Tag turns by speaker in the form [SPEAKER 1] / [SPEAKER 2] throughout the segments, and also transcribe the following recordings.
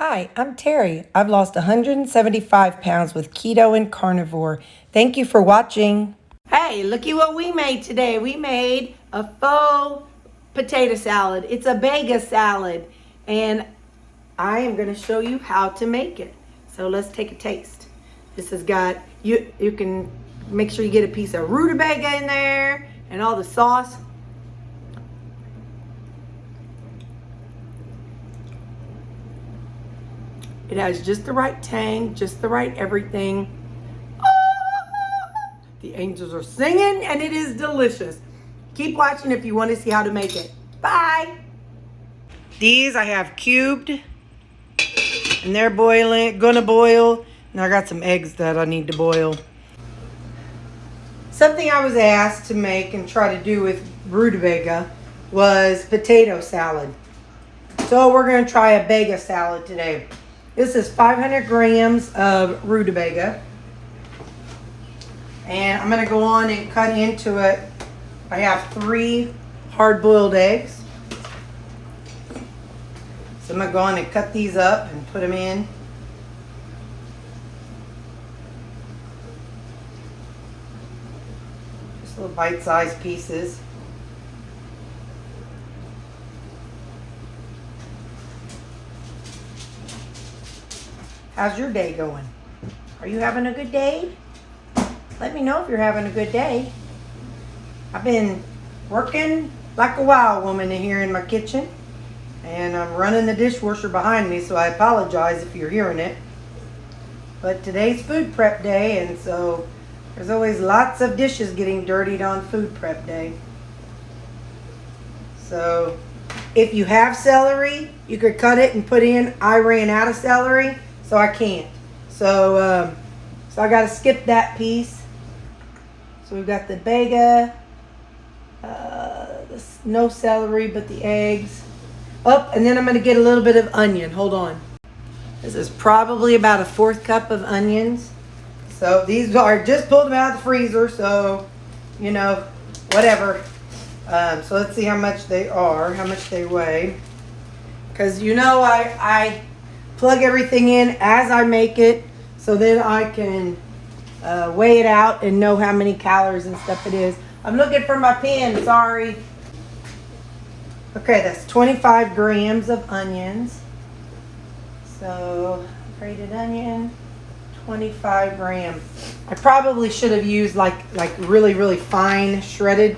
[SPEAKER 1] Hi, I'm Terry. I've lost 175 pounds with keto and carnivore. Thank you for watching. Hey, looky what we made today. We made a faux potato salad. It's a Baga salad, and I am going to show you how to make it. So let's take a taste. This has got, you can make sure you get a piece of Rutabaga in there and all the sauce. It has just the right tang, just the right everything. The angels are singing and it is delicious. Keep watching if you want to see how to make it. Bye. These I have cubed and they're boiling, gonna boil. And I got some eggs that I need to boil. Something I was asked to make and try to do with Rutabaga was potato salad. So we're gonna try a Baga salad today. This is 500 grams of Rutabaga. And I'm going to go on and cut into it. I have 3 hard-boiled eggs. So I'm going to go on and cut these up and put them in. Just little bite-sized pieces. How's your day going? Are you having a good day? Let me know if you're having a good day. I've been working like a wild woman in here in my kitchen. And I'm running the dishwasher behind me, so I apologize if you're hearing it. But today's food prep day, and so there's always lots of dishes getting dirtied on food prep day. So if you have celery, you could cut it and put in. I ran out of celery, so I can't. So I got to skip that piece. So we've got the Baga, no celery, but the eggs. Oh, and then I'm going to get a little bit of onion. Hold on. This is probably about a 1/4 cup of onions. So these are just pulled them out of the freezer, so, you know, whatever. So let's see how much they are, how much they weigh. Because, you know, I plug everything in as I make it, so then I can weigh it out and know how many calories and stuff it is. I'm looking for my pen, sorry. Okay, that's 25 grams of onions. So, grated onion, 25 grams. I probably should have used like really, really fine shredded,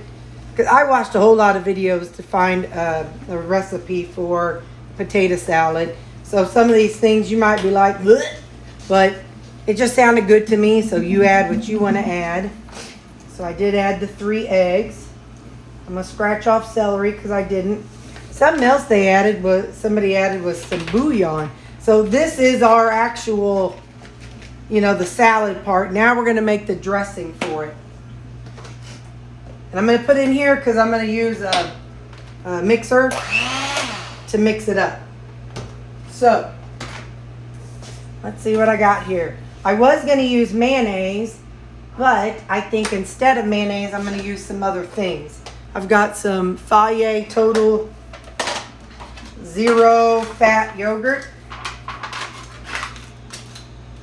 [SPEAKER 1] because I watched a whole lot of videos to find a recipe for potato salad. So some of these things you might be like, bleh, but it just sounded good to me, so you add what you want to add. So I did add the 3 eggs. I'm going to scratch off celery because I didn't. Something else somebody added was some bouillon. So this is our actual, you know, the salad part. Now we're going to make the dressing for it. And I'm going to put in here because I'm going to use a mixer to mix it up. So let's see what I got here. I was going to use mayonnaise, but I think instead of mayonnaise, I'm going to use some other things. I've got some Fage Total Zero Fat yogurt.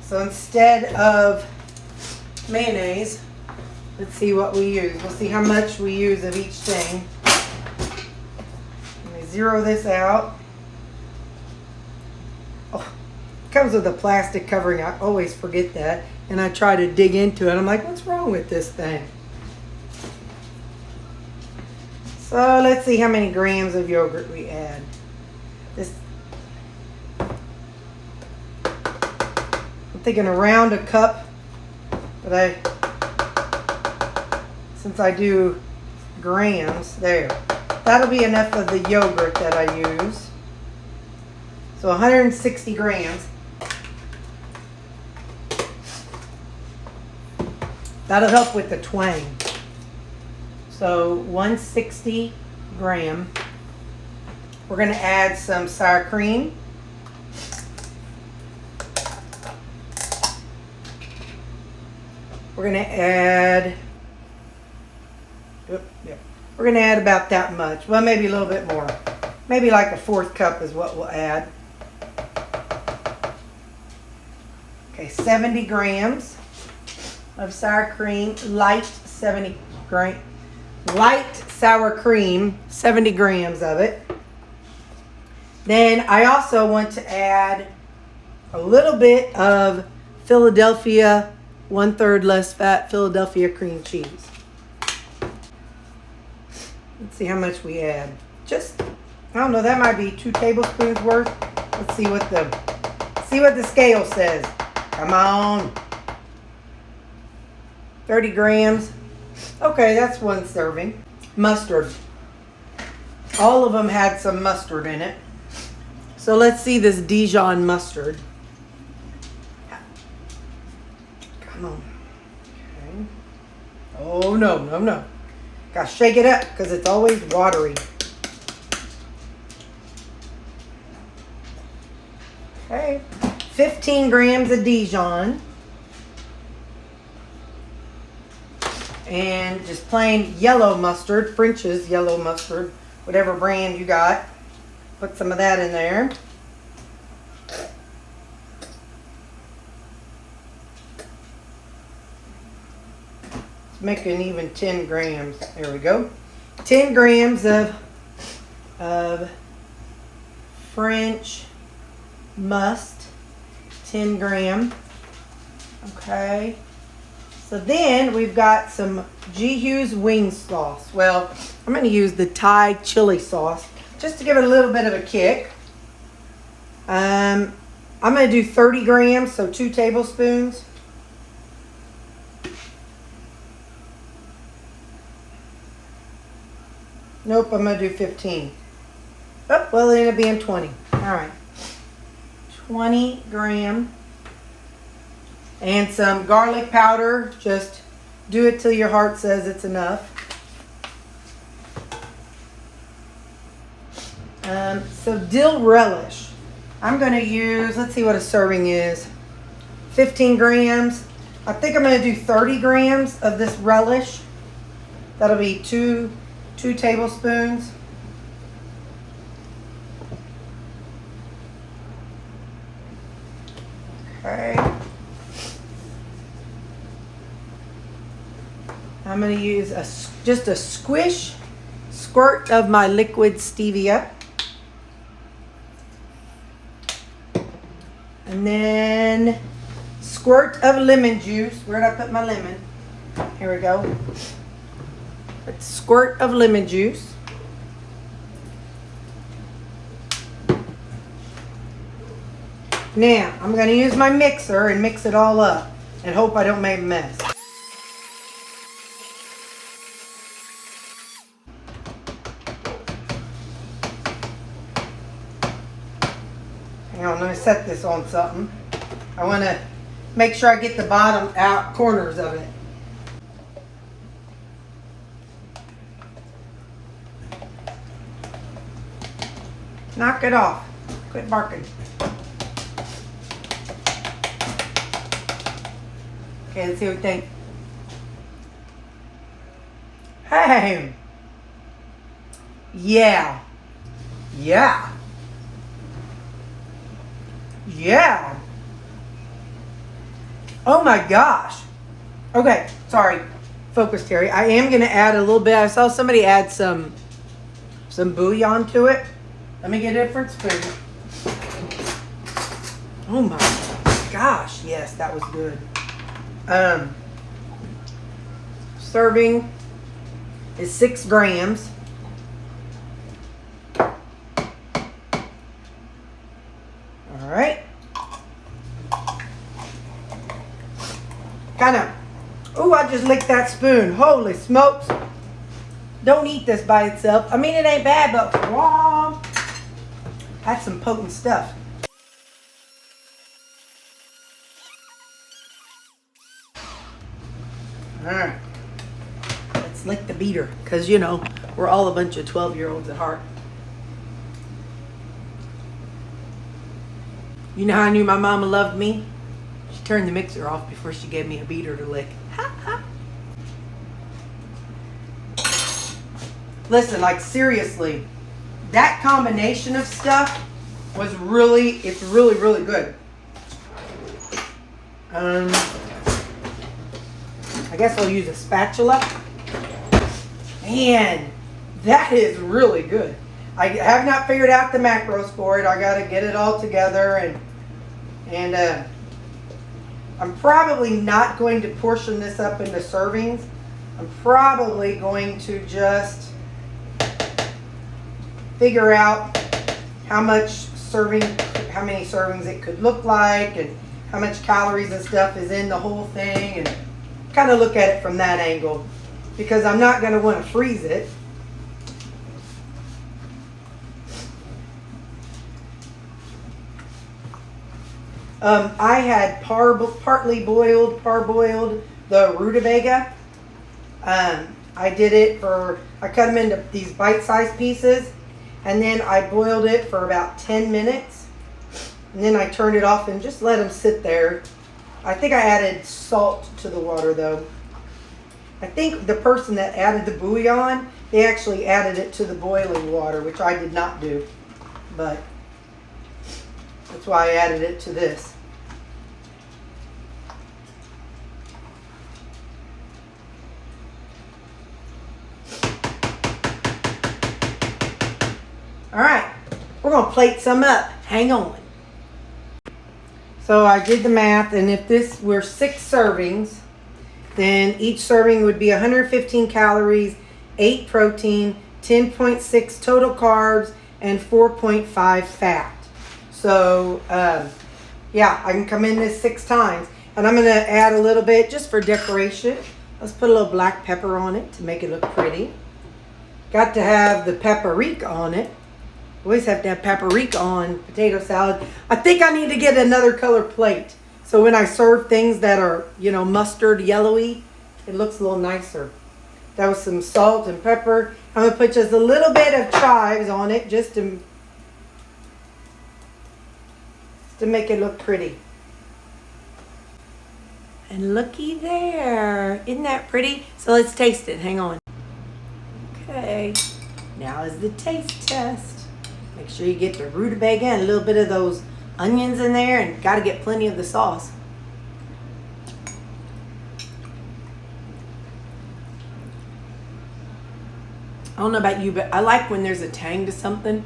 [SPEAKER 1] So instead of mayonnaise, let's see what we use. We'll see how much we use of each thing. Let me zero this out. Oh, it comes with a plastic covering. I always forget that. And I try to dig into it. I'm like, what's wrong with this thing? So let's see how many grams of yogurt we add. I'm thinking around a cup, but since I do grams, there. That'll be enough of the yogurt that I use. So 160 grams. That'll help with the twang. So 160 gram. We're going to add some sour cream. We're going to add, we're going to add about that much. Well, maybe a little bit more. Maybe like a 1/4 cup is what we'll add. Okay, 70 grams of sour cream, light sour cream, 70 grams of it. Then I also want to add a little bit of Philadelphia, 1/3 less fat Philadelphia cream cheese. Let's see how much we add. Just, I don't know, that might be 2 tablespoons worth. Let's see what the scale says. Come on. 30 grams. Okay, that's 1 serving. Mustard. All of them had some mustard in it. So let's see this Dijon mustard. Come on. Okay. Oh, no. Gotta shake it up because it's always watery. Okay. 15 grams of Dijon. And just plain yellow mustard, French's yellow mustard, whatever brand you got. Put some of that in there. Let's make an even 10 grams. There we go. 10 grams of French must. 10 gram. Okay. So then we've got some G Hughes wing sauce. Well, I'm going to use the Thai chili sauce just to give it a little bit of a kick. I'm going to do 30 grams, so 2 tablespoons. Nope, I'm going to do 15. Oh, well, it ended up being 20. All right. 20 gram. And some garlic powder. Just do it till your heart says it's enough. So dill relish. I'm going to use, let's see what a serving is. 15 grams. I think I'm going to do 30 grams of this relish. That'll be 2 tablespoons. Okay. I'm going to use just a squirt of my liquid stevia. And then squirt of lemon juice. Where did I put my lemon? Here we go. A squirt of lemon juice. Now, I'm going to use my mixer and mix it all up and hope I don't make a mess. Hang on, let me set this on something. I want to make sure I get the bottom out corners of it. Knock it off. Quit barking. Okay, let's see what we think. Hey! Yeah. Oh my gosh. Okay, sorry. Focus, Terry. I am going to add a little bit. I saw somebody add some bouillon to it. Let me get a different spoon. Oh my gosh. Yes, that was good. Serving is 6 grams. All right. Kind of. Oh, I just licked that spoon. Holy smokes. Don't eat this by itself. I mean, it ain't bad, but wow, that's some potent stuff. All right. Let's lick the beater, because, you know, we're all a bunch of 12-year-olds at heart. You know how I knew my mama loved me? She turned the mixer off before she gave me a beater to lick. Listen, like seriously, that combination of stuff was really, it's really, really good. I guess I'll use a spatula. Man, that is really good. I have not figured out the macros for it. I got to get it all together, and I'm probably not going to portion this up into servings. I'm probably going to just figure out how many servings it could look like, and how much calories and stuff is in the whole thing, and kind of look at it from that angle, because I'm not going to want to freeze it. I had parboiled the Rutabaga. I did it I cut them into these bite-sized pieces, and then I boiled it for about 10 minutes. And then I turned it off and just let them sit there. I think I added salt to the water though. I think the person that added the bouillon, they actually added it to the boiling water, which I did not do. But that's why I added it to this. All right, we're gonna plate some up. Hang on. So I did the math, and if this were 6 servings, then each serving would be 115 calories, 8 protein, 10.6 total carbs, and 4.5 fat. So yeah, I can come in this 6 times, and I'm gonna add a little bit just for decoration. Let's put a little black pepper on it to make it look pretty. Got to have the paprika on it. Always have to have paprika on potato salad. I think I need to get another color plate, so when I serve things that are, mustard yellowy, it looks a little nicer. That was some salt and pepper. I'm gonna put just a little bit of chives on it, just to make it look pretty. And looky there, isn't that pretty? So let's taste it. Hang on. Okay, now is the taste test. Make sure you get the Rutabaga and a little bit of those onions in there, and got to get plenty of the sauce. I don't know about you, but I like when there's a tang to something.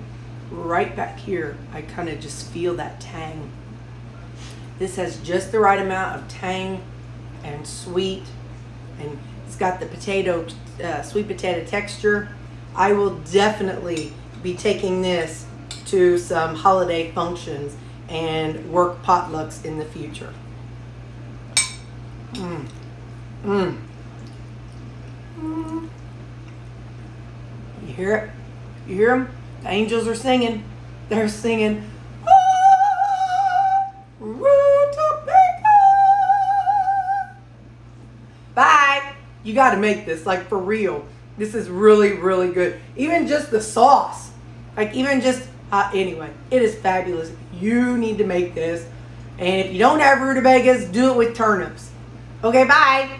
[SPEAKER 1] Right back here, I kind of just feel that tang. This has just the right amount of tang and sweet, and it's got the sweet potato texture. I will definitely be taking this to some holiday functions and work potlucks in the future. You hear it? You hear them? The angels are singing. They're singing, Rutabaga. Bye. You got to make this, like, for real. This is really, really good. Even just the sauce. Anyway, it is fabulous. You need to make this. And if you don't have rutabagas, do it with turnips. Okay, bye.